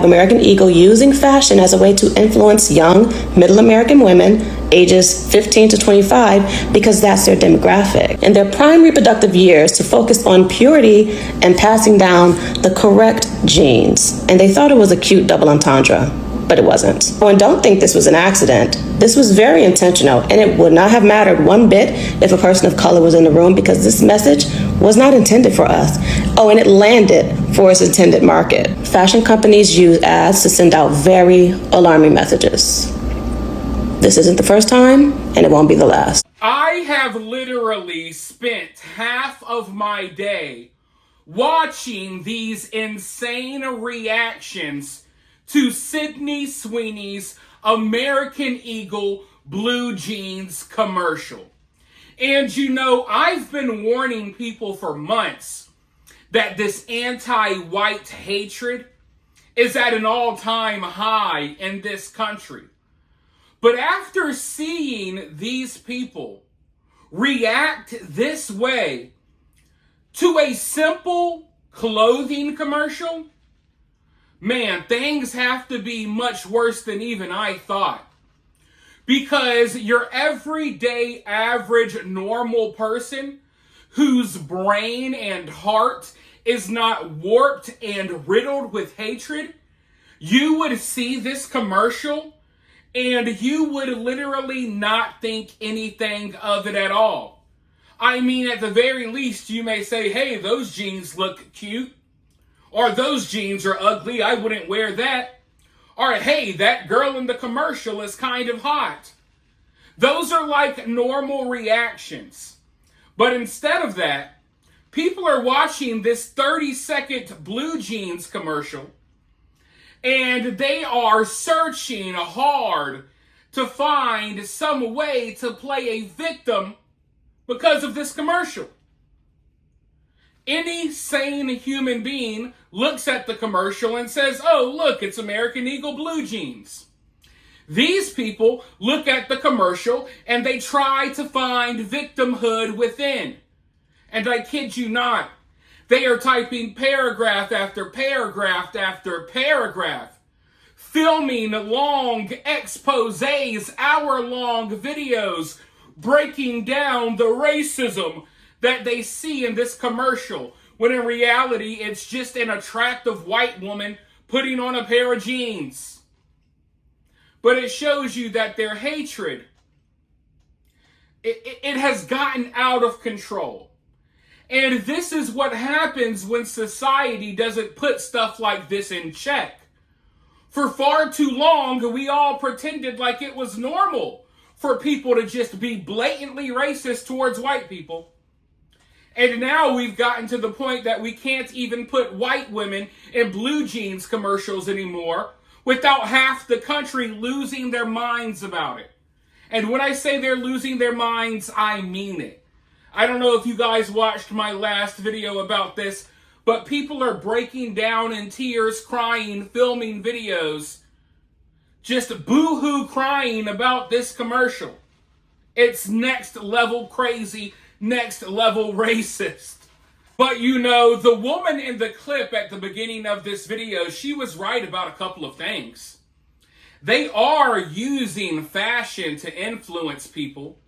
American Eagle using fashion as a way to influence young, middle American women, ages 15 to 25, because that's their demographic. In their prime reproductive years, to focus on purity and passing down the correct genes. And they thought it was a cute double entendre, but it wasn't. Oh, and don't think this was an accident. This was very intentional, and it would not have mattered one bit if a person of color was in the room, because this message was not intended for us. Oh, and it landed for its intended market. Fashion companies use ads to send out very alarming messages. This isn't the first time, and it won't be the last. I have literally spent half of my day watching these insane reactions to Sydney Sweeney's American Eagle blue jeans commercial. And you know, I've been warning people for months that this anti-white hatred is at an all-time high in this country. But after seeing these people react this way to a simple clothing commercial, man, things have to be much worse than even I thought. Because your everyday, average, normal person whose brain and heart is not warped and riddled with hatred, you would see this commercial and you would literally not think anything of it at all. I mean, at the very least, you may say, hey, those jeans look cute. Or those jeans are ugly, I wouldn't wear that. Or hey, that girl in the commercial is kind of hot. Those are like normal reactions. But instead of that, people are watching this 30-second blue jeans commercial, and they are searching hard to find some way to play a victim because of this commercial. Any sane human being looks at the commercial and says, oh, look, it's American Eagle blue jeans. These people look at the commercial and they try to find victimhood within. And I kid you not, they are typing paragraph after paragraph after paragraph, filming long exposés, hour-long videos, breaking down the racism that they see in this commercial, when in reality, it's just an attractive white woman putting on a pair of jeans. But it shows you that their hatred, it has gotten out of control. And this is what happens when society doesn't put stuff like this in check. For far too long, we all pretended like it was normal for people to just be blatantly racist towards white people. And now we've gotten to the point that we can't even put white women in blue jeans commercials anymore without half the country losing their minds about it. And when I say they're losing their minds, I mean it. I don't know if you guys watched my last video about this, but people are breaking down in tears, crying, filming videos, just boo-hoo crying about this commercial. It's next level crazy, next level racist. But you know, the woman in the clip at the beginning of this video, she was right about a couple of things. They are using fashion to influence people.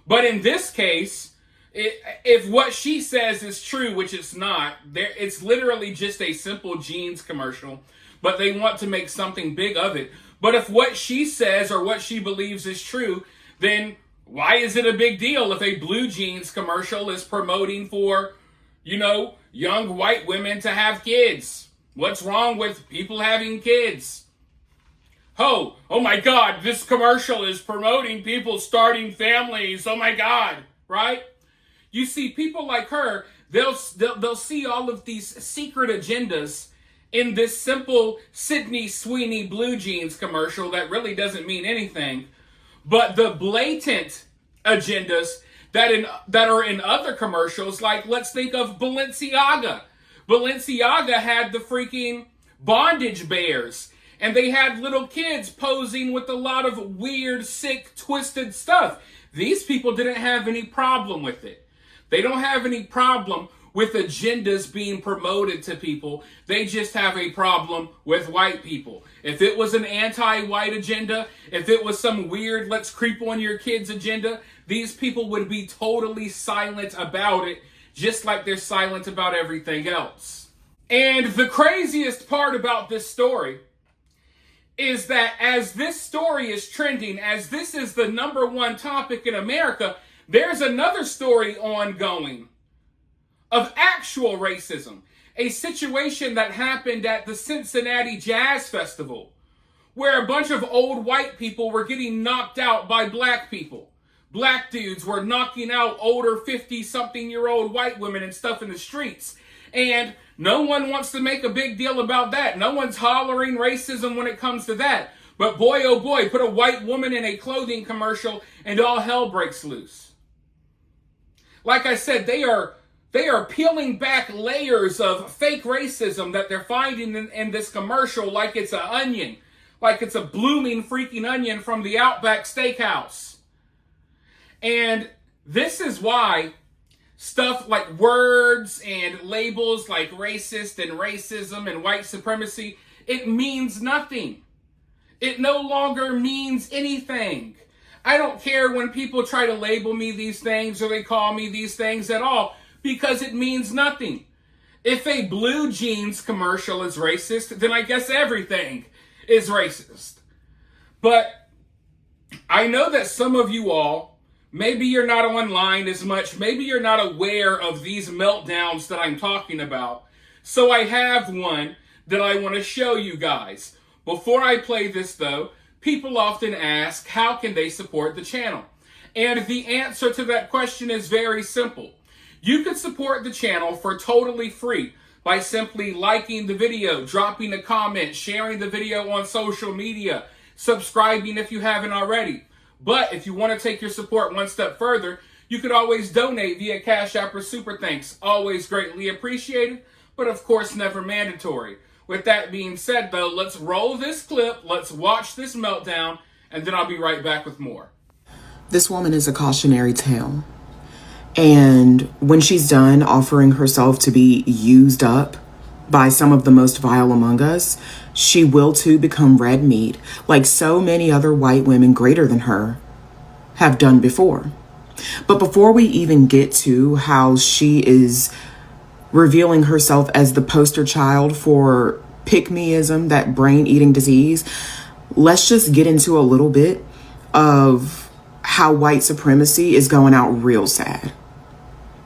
But in this case, if what she says is true, which it's not, it's literally just a simple jeans commercial, but they want to make something big of it. But if what she says or what she believes is true, then why is it a big deal if a blue jeans commercial is promoting for, you know, young white women to have kids? What's wrong with people having kids? Oh my God, this commercial is promoting people starting families. Oh my God, right? You see, people like her, they'll see all of these secret agendas in this simple Sydney Sweeney blue jeans commercial that really doesn't mean anything. But the blatant agendas that are in other commercials, like let's think of Balenciaga. Balenciaga had the freaking bondage bears, and they had little kids posing with a lot of weird, sick, twisted stuff. These people didn't have any problem with it. They don't have any problem with agendas being promoted to people. They just have a problem with white people. If it was an anti-white agenda, if it was some weird let's creep on your kids agenda, these people would be totally silent about it, just like they're silent about everything else. And the craziest part about this story is that as this story is trending, as this is the #1 topic in America, there's another story ongoing of actual racism. A situation that happened at the Cincinnati Jazz Festival, where a bunch of old white people were getting knocked out by black people. Black dudes were knocking out older 50-something-year-old white women and stuff in the streets. And no one wants to make a big deal about that. No one's hollering racism when it comes to that. But boy, oh boy, put a white woman in a clothing commercial and all hell breaks loose. Like I said, they are peeling back layers of fake racism that they're finding in this commercial like it's an onion. Like it's a blooming freaking onion from the Outback Steakhouse. And this is why stuff like words and labels like racist and racism and white supremacy, it means nothing. It no longer means anything. I don't care when people try to label me these things or they call me these things at all, because it means nothing. If a blue jeans commercial is racist, then I guess everything is racist. But I know that some of you all, maybe you're not online as much, maybe you're not aware of these meltdowns that I'm talking about. So I have one that I want to show you guys. Before I play this though, people often ask, how can they support the channel? And the answer to that question is very simple. You could support the channel for totally free by simply liking the video, dropping a comment, sharing the video on social media, subscribing if you haven't already. But if you want to take your support one step further, you could always donate via Cash App or Super Thanks. Always greatly appreciated, but of course never mandatory. With that being said though, let's roll this clip, let's watch this meltdown, and then I'll be right back with more. This woman is a cautionary tale. And when she's done offering herself to be used up by some of the most vile among us, she will too become red meat, like so many other white women greater than her have done before. But before we even get to how she is revealing herself as the poster child for pick-meism, that brain-eating disease, let's just get into a little bit of how white supremacy is going out real sad.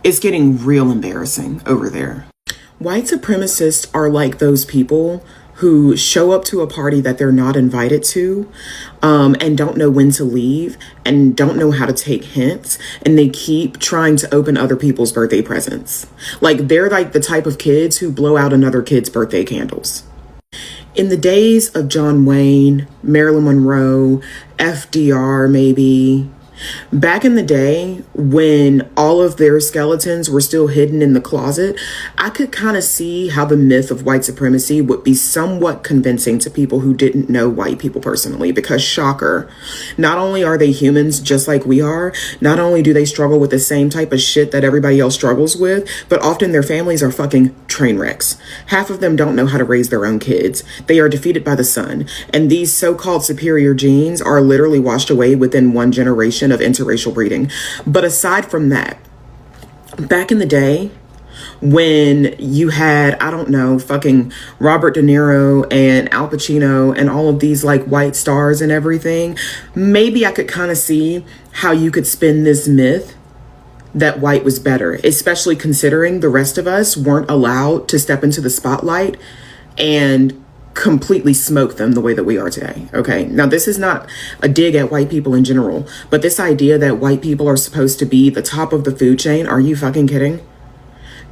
It's getting real embarrassing over there. White supremacists are like those people who show up to a party that they're not invited to, and don't know when to leave and don't know how to take hints, and they keep trying to open other people's birthday presents. Like they're like the type of kids who blow out another kid's birthday candles. In the days of John Wayne, Marilyn Monroe, FDR maybe, back in the day when all of their skeletons were still hidden in the closet, I could kind of see how the myth of white supremacy would be somewhat convincing to people who didn't know white people personally, because shocker, not only are they humans just like we are, not only do they struggle with the same type of shit that everybody else struggles with, but often their families are fucking train wrecks. Half of them don't know how to raise their own kids. They are defeated by the sun. And these so-called superior genes are literally washed away within one generation of interracial breeding. But aside from that, back in the day when you had, I don't know, fucking Robert De Niro and Al Pacino and all of these like white stars and everything, maybe I could kind of see how you could spin this myth that white was better, especially considering the rest of us weren't allowed to step into the spotlight and completely smoke them the way that we are today. Okay, now this is not a dig at white people in general, but this idea that white people are supposed to be the top of the food chain, are you fucking kidding?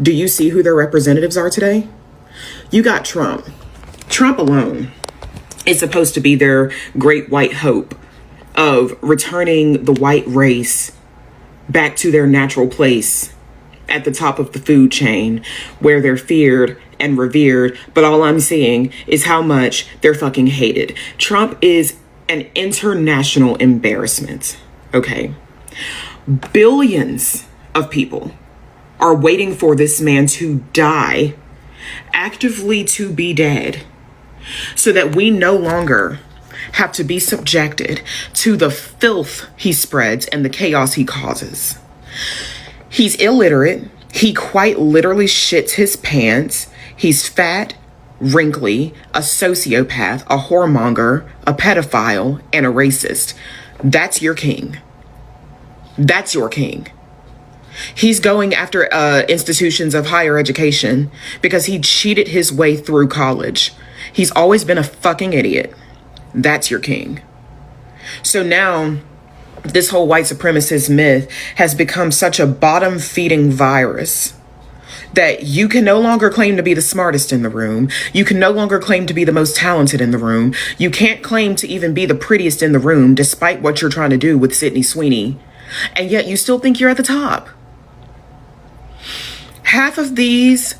Do you see who their representatives are today? You got Trump. Trump alone is supposed to be their great white hope of returning the white race back to their natural place at the top of the food chain where they're feared and revered, but all I'm seeing is how much they're fucking hated. Trump is an international embarrassment, okay? Billions of people are waiting for this man to die, actively to be dead, so that we no longer have to be subjected to the filth he spreads and the chaos he causes. He's illiterate. He quite literally shits his pants. He's fat, wrinkly, a sociopath, a whoremonger, a pedophile, and a racist. That's your king. That's your king. He's going after institutions of higher education because he cheated his way through college. He's always been a fucking idiot. That's your king. So now this whole white supremacist myth has become such a bottom-feeding virus that you can no longer claim to be the smartest in the room. You can no longer claim to be the most talented in the room. You can't claim to even be the prettiest in the room, despite what you're trying to do with Sydney Sweeney. And yet you still think you're at the top. Half of these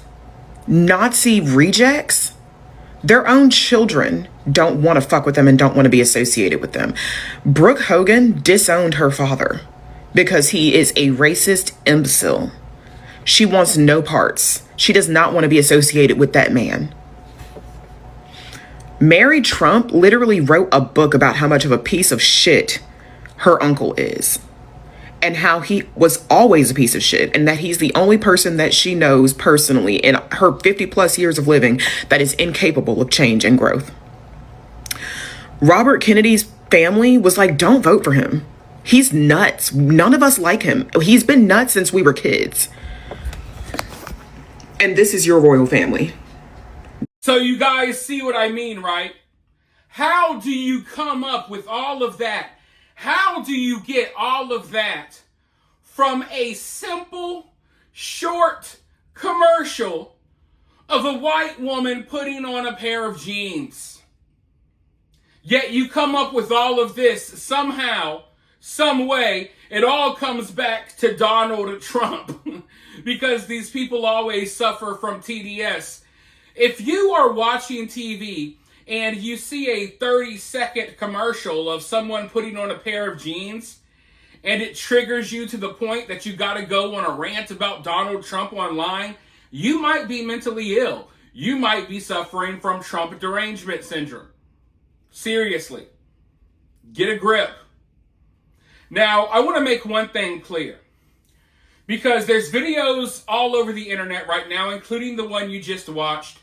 Nazi rejects, their own children don't want to fuck with them and don't want to be associated with them. Brooke Hogan disowned her father because he is a racist imbecile. She wants no parts. She does not want to be associated with that man. Mary Trump literally wrote a book about how much of a piece of shit her uncle is, and how he was always a piece of shit, and that he's the only person that she knows personally in her 50 plus years of living that is incapable of change and growth. Robert Kennedy's family was like, don't vote for him. He's nuts. None of us like him. He's been nuts since we were kids. And this is your royal family. So you guys see what I mean, right? How do you come up with all of that? How do you get all of that from a simple, short commercial of a white woman putting on a pair of jeans? Yet you come up with all of this somehow, some way. It all comes back to Donald Trump because these people always suffer from TDS. If you are watching TV and you see a 30-second commercial of someone putting on a pair of jeans and it triggers you to the point that you got to go on a rant about Donald Trump online, you might be mentally ill. You might be suffering from Trump derangement syndrome. Seriously. Get a grip. Now, I want to make one thing clear, because there's videos all over the internet right now, including the one you just watched,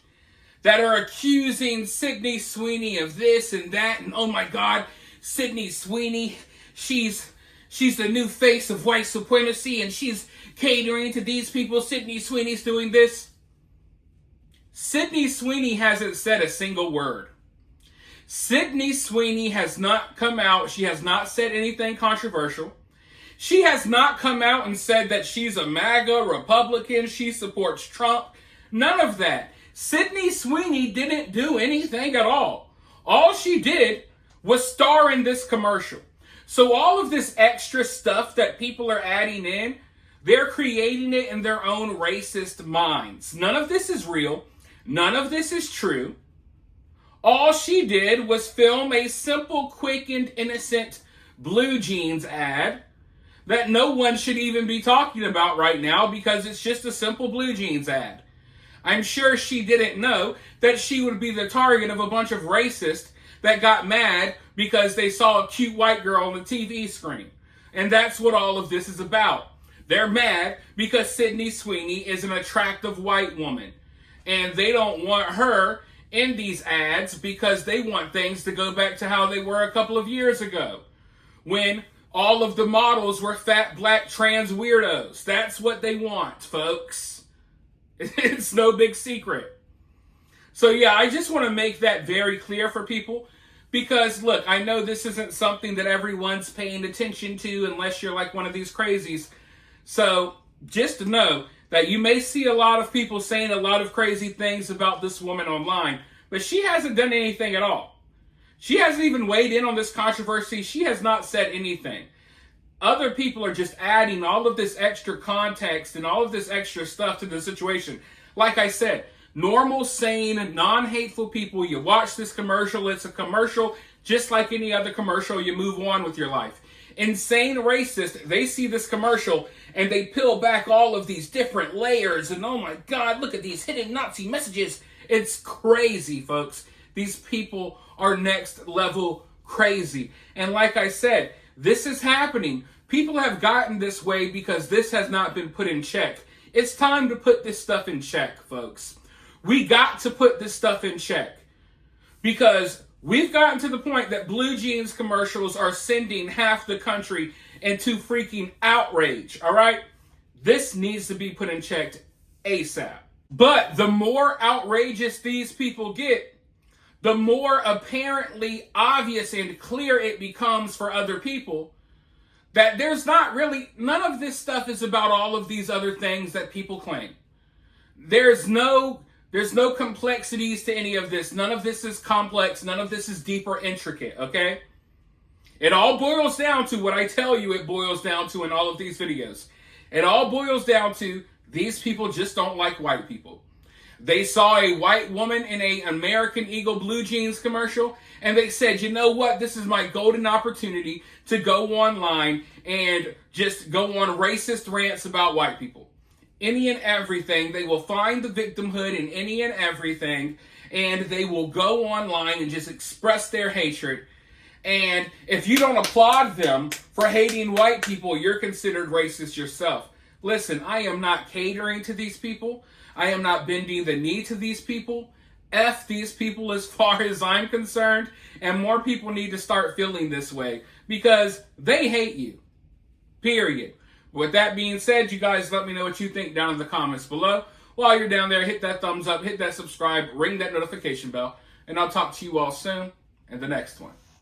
that are accusing Sydney Sweeney of this and that, and oh my God, Sydney Sweeney, she's the new face of white supremacy, and she's catering to these people. Sydney Sweeney's doing this. Sydney Sweeney hasn't said a single word. Sydney Sweeney has not come out. She has not said anything controversial. She has not come out and said that she's a MAGA Republican. She supports Trump. None of that. Sydney Sweeney didn't do anything at all. All she did was star in this commercial. So all of this extra stuff that people are adding in, they're creating it in their own racist minds. None of this is real. None of this is true. All she did was film a simple, quick, and innocent blue jeans ad that no one should even be talking about right now because it's just a simple blue jeans ad. I'm sure she didn't know that she would be the target of a bunch of racists that got mad because they saw a cute white girl on the TV screen. And that's what all of this is about. They're mad because Sydney Sweeney is an attractive white woman. And they don't want her in these ads because they want things to go back to how they were a couple of years ago, when all of the models were fat, black, trans weirdos. That's what they want, folks. It's no big secret. So yeah, I just want to make that very clear for people, because look, I know this isn't something that everyone's paying attention to unless you're like one of these crazies. So just know that you may see a lot of people saying a lot of crazy things about this woman online, but she hasn't done anything at all. She hasn't even weighed in on this controversy. She has not said anything. Other people are just adding all of this extra context and all of this extra stuff to the situation. Like I said, normal, sane, non-hateful people, you watch this commercial, it's a commercial just like any other commercial, you move on with your life. insane racist, they see this commercial and they peel back all of these different layers and oh my God, look at these hidden Nazi messages. It's crazy, folks. These people are next level crazy. And like I said, this is happening. People have gotten this way because this has not been put in check. It's time to put this stuff in check, folks. We got to put this stuff in check because we've gotten to the point that blue jeans commercials are sending half the country into freaking outrage, all right? This needs to be put in check ASAP. But the more outrageous these people get, the more apparently obvious and clear it becomes for other people that there's not really, none of this stuff is about all of these other things that people claim. There's no complexities to any of this. None of this is complex. None of this is deep or intricate, okay? It all boils down to what I tell you it boils down to in all of these videos. It all boils down to these people just don't like white people. They saw a white woman in an American Eagle blue jeans commercial, and they said, you know what? This is my golden opportunity to go online and just go on racist rants about white people. Any and everything. They will find the victimhood in any and everything, and they will go online and just express their hatred. And if you don't applaud them for hating white people, you're considered racist yourself. Listen, I am not catering to these people. I am not bending the knee to these people. F these people as far as I'm concerned. And more people need to start feeling this way because they hate you. Period. With that being said, you guys let me know what you think down in the comments below. While you're down there, hit that thumbs up, hit that subscribe, ring that notification bell, and I'll talk to you all soon in the next one.